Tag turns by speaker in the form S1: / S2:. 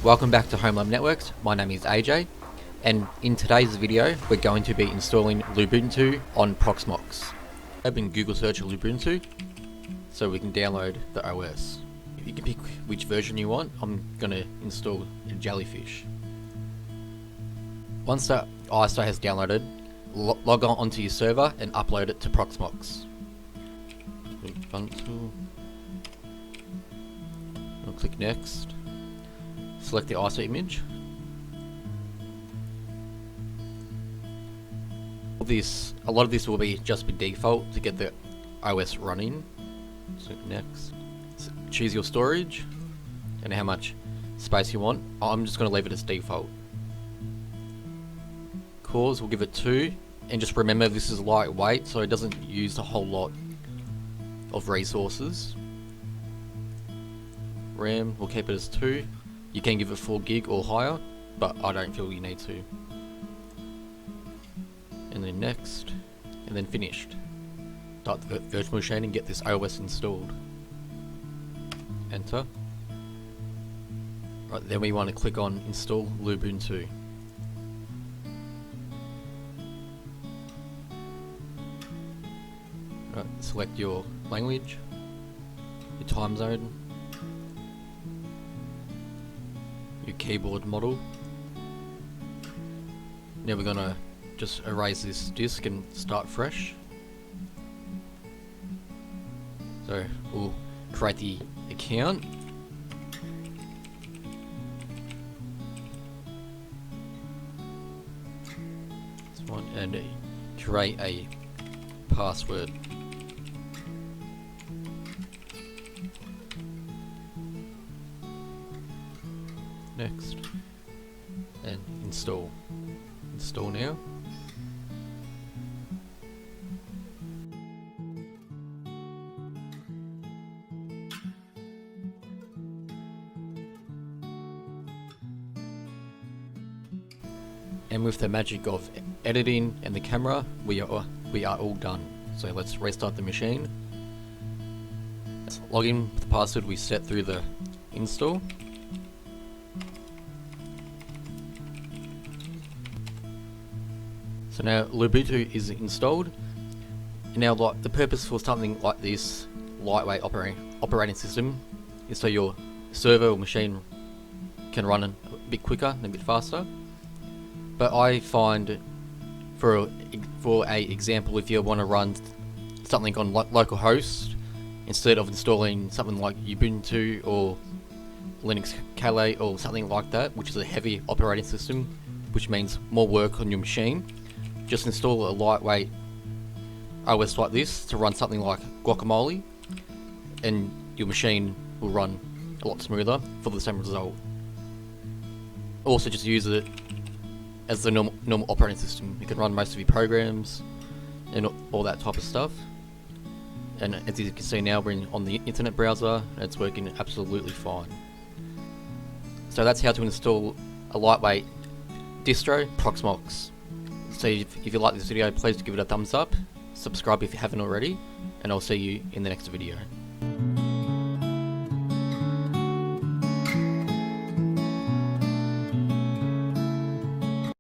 S1: Welcome back to Home Lab Networks. My name is AJ, and in today's video we're going to be installing Lubuntu on Proxmox. Open Google search Lubuntu so we can download the OS. You can pick which version you want. I'm going to install Jellyfish. Once the ISO has downloaded, log on onto your server and upload it to Proxmox. Ubuntu. I'll click next. Select the ISO image. A lot of this will be just by default to get the OS running. So next, choose your storage and how much space you want. I'm just going to leave it as default. Cores, we'll give it 2, and just remember this is lightweight, so it doesn't use a whole lot of resources. RAM, we'll keep it as 2. You can give it 4 gig or higher, but I don't feel you need to. And then next, and then finished. Start the virtual machine and get this OS installed. Enter. Right, then we want to click on install Lubuntu. Right, select your language, your time zone, your keyboard model. Now we're gonna just erase this disk and start fresh. So we'll create the account. This one, and create a password. Next, and install. Install now. And with the magic of editing and the camera, we are all done. So let's restart the machine. Let's log in with the password we set through the install. So now Lubuntu is installed. Now, like, the purpose for something like this lightweight operating system is so your server or machine can run a bit quicker and a bit faster. But I find, for a example, if you want to run something on localhost instead of installing something like Ubuntu or LXQt or something like that, which is a heavy operating system, which means more work on your machine, just install a lightweight OS like this to run something like Guacamole, and your machine will run a lot smoother for the same result. Also, just use it as the normal operating system. You can run most of your programs and all that type of stuff. And as you can see now, we're on the internet browser and it's working absolutely fine. So that's how to install a lightweight distro, Proxmox. So if you like this video, please give it a thumbs up, subscribe if you haven't already, and I'll see you in the next video.